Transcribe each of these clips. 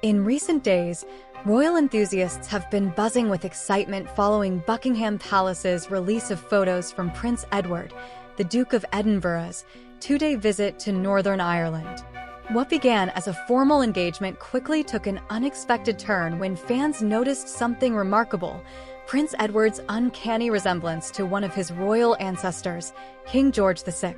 In recent days, royal enthusiasts have been buzzing with excitement following Buckingham Palace's release of photos from Prince Edward, the Duke of Edinburgh's two-day visit to Northern Ireland. What began as a formal engagement quickly took an unexpected turn when fans noticed something remarkable: Prince Edward's uncanny resemblance to one of his royal ancestors, King George VI.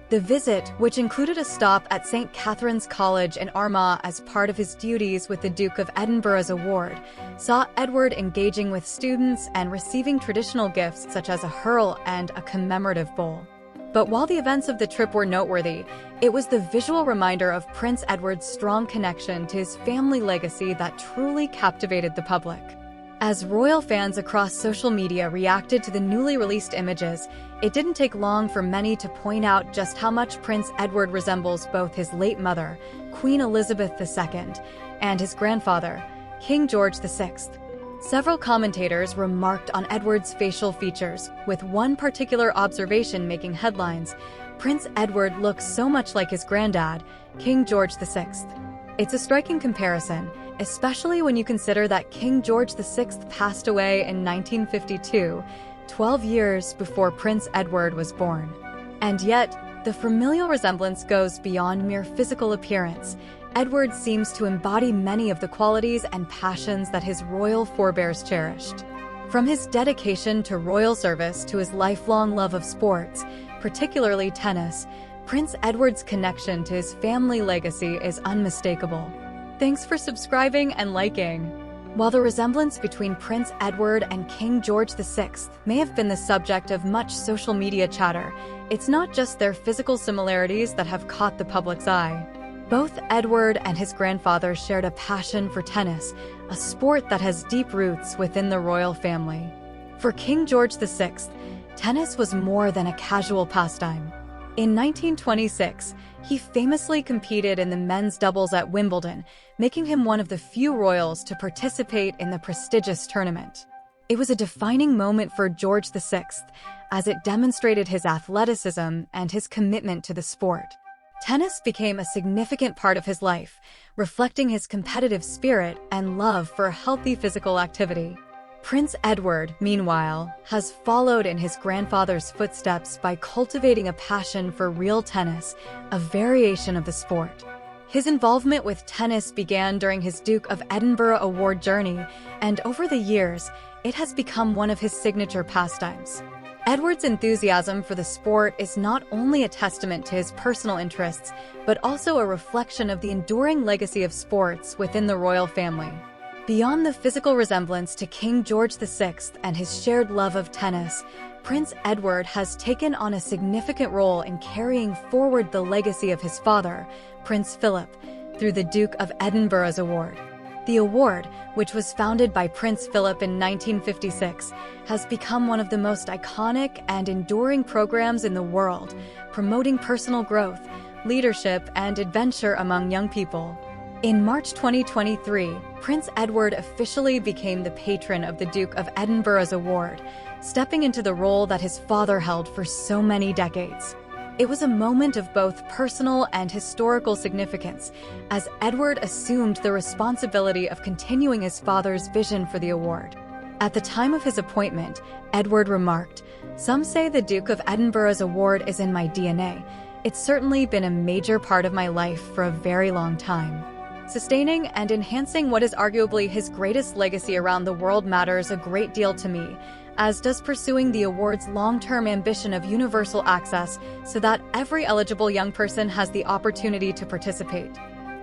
The visit, which included a stop at St. Catherine's College in Armagh as part of his duties with the Duke of Edinburgh's award, saw Edward engaging with students and receiving traditional gifts such as a hurl and a commemorative bowl. But while the events of the trip were noteworthy, it was the visual reminder of Prince Edward's strong connection to his family legacy that truly captivated the public. As royal fans across social media reacted to the newly released images, it didn't take long for many to point out just how much Prince Edward resembles both his late mother, Queen Elizabeth II, and his grandfather, King George VI. Several commentators remarked on Edward's facial features, with one particular observation making headlines: Prince Edward looks so much like his granddad, King George VI. It's a striking comparison, especially when you consider that King George VI passed away in 1952, 12 years before Prince Edward was born. And yet, the familial resemblance goes beyond mere physical appearance. Edward seems to embody many of the qualities and passions that his royal forebears cherished. From his dedication to royal service to his lifelong love of sports, particularly tennis, Prince Edward's connection to his family legacy is unmistakable. Thanks for subscribing and liking. While the resemblance between Prince Edward and King George VI may have been the subject of much social media chatter, it's not just their physical similarities that have caught the public's eye. Both Edward and his grandfather shared a passion for tennis, a sport that has deep roots within the royal family. For King George VI, tennis was more than a casual pastime. In 1926, he famously competed in the men's doubles at Wimbledon, making him one of the few royals to participate in the prestigious tournament. It was a defining moment for George VI, as it demonstrated his athleticism and his commitment to the sport. Tennis became a significant part of his life, reflecting his competitive spirit and love for healthy physical activity. Prince Edward, meanwhile, has followed in his grandfather's footsteps by cultivating a passion for real tennis, a variation of the sport. His involvement with tennis began during his Duke of Edinburgh award journey, and over the years, it has become one of his signature pastimes. Edward's enthusiasm for the sport is not only a testament to his personal interests, but also a reflection of the enduring legacy of sports within the royal family. Beyond the physical resemblance to King George VI and his shared love of tennis, Prince Edward has taken on a significant role in carrying forward the legacy of his father, Prince Philip, through the Duke of Edinburgh's award. The award, which was founded by Prince Philip in 1956, has become one of the most iconic and enduring programs in the world, promoting personal growth, leadership, and adventure among young people. In March 2023, Prince Edward officially became the patron of the Duke of Edinburgh's award, stepping into the role that his father held for so many decades. It was a moment of both personal and historical significance, as Edward assumed the responsibility of continuing his father's vision for the award. At the time of his appointment, Edward remarked, "Some say the Duke of Edinburgh's award is in my DNA. It's certainly been a major part of my life for a very long time." Sustaining and enhancing what is arguably his greatest legacy around the world matters a great deal to me, as does pursuing the award's long-term ambition of universal access so that every eligible young person has the opportunity to participate.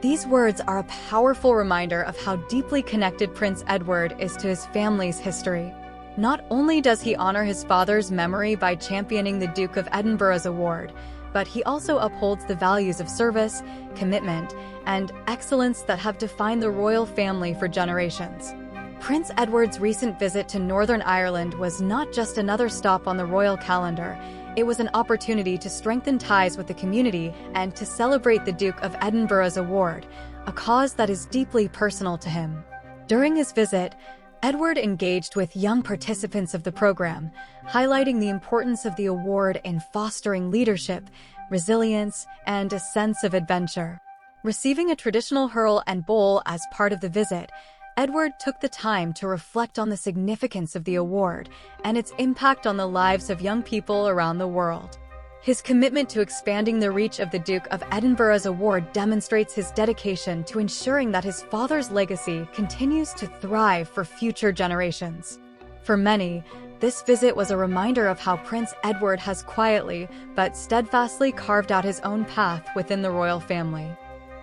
These words are a powerful reminder of how deeply connected Prince Edward is to his family's history. Not only does he honor his father's memory by championing the Duke of Edinburgh's award, but he also upholds the values of service, commitment, and excellence that have defined the royal family for generations. Prince Edward's recent visit to Northern Ireland was not just another stop on the royal calendar. It was an opportunity to strengthen ties with the community and to celebrate the Duke of Edinburgh's award, a cause that is deeply personal to him. During his visit, Edward engaged with young participants of the program, highlighting the importance of the award in fostering leadership, resilience, and a sense of adventure. Receiving a traditional hurl and bowl as part of the visit, Edward took the time to reflect on the significance of the award and its impact on the lives of young people around the world. His commitment to expanding the reach of the Duke of Edinburgh's award demonstrates his dedication to ensuring that his father's legacy continues to thrive for future generations. For many, this visit was a reminder of how Prince Edward has quietly but steadfastly carved out his own path within the royal family.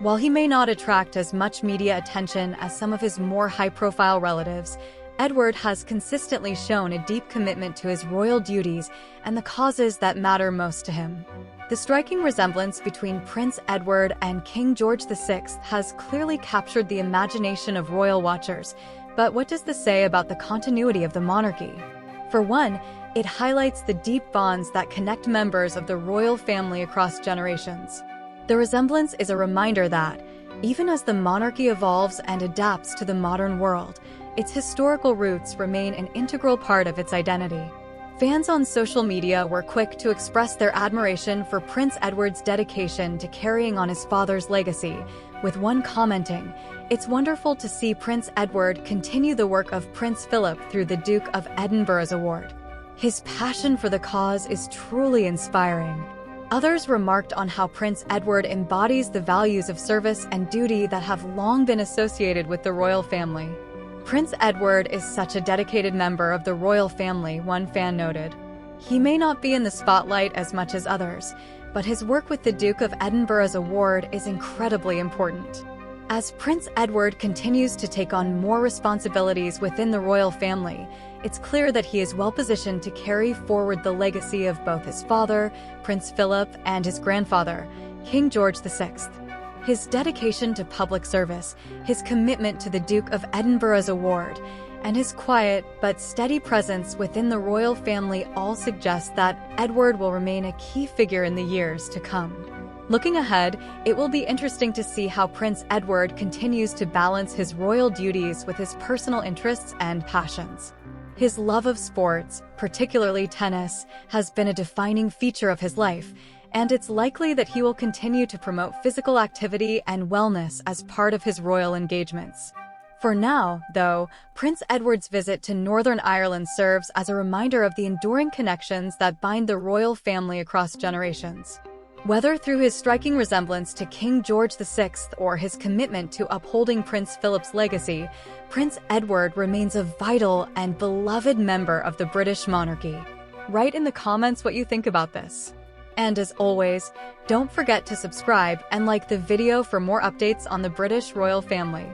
While he may not attract as much media attention as some of his more high-profile relatives, Edward has consistently shown a deep commitment to his royal duties and the causes that matter most to him. The striking resemblance between Prince Edward and King George VI has clearly captured the imagination of royal watchers, but what does this say about the continuity of the monarchy? For one, it highlights the deep bonds that connect members of the royal family across generations. The resemblance is a reminder that, even as the monarchy evolves and adapts to the modern world, its historical roots remain an integral part of its identity. Fans on social media were quick to express their admiration for Prince Edward's dedication to carrying on his father's legacy, with one commenting, "It's wonderful to see Prince Edward continue the work of Prince Philip through the Duke of Edinburgh's award. His passion for the cause is truly inspiring." Others remarked on how Prince Edward embodies the values of service and duty that have long been associated with the royal family. Prince Edward is such a dedicated member of the royal family, one fan noted. He may not be in the spotlight as much as others, but his work with the Duke of Edinburgh's award is incredibly important. As Prince Edward continues to take on more responsibilities within the royal family, it's clear that he is well-positioned to carry forward the legacy of both his father, Prince Philip, and his grandfather, King George VI. His dedication to public service, his commitment to the Duke of Edinburgh's award, and his quiet but steady presence within the royal family all suggest that Edward will remain a key figure in the years to come. Looking ahead, it will be interesting to see how Prince Edward continues to balance his royal duties with his personal interests and passions. His love of sports, particularly tennis, has been a defining feature of his life, and it's likely that he will continue to promote physical activity and wellness as part of his royal engagements. For now, though, Prince Edward's visit to Northern Ireland serves as a reminder of the enduring connections that bind the royal family across generations. Whether through his striking resemblance to King George VI or his commitment to upholding Prince Philip's legacy, Prince Edward remains a vital and beloved member of the British monarchy. Write in the comments what you think about this. And as always, don't forget to subscribe and like the video for more updates on the British royal family.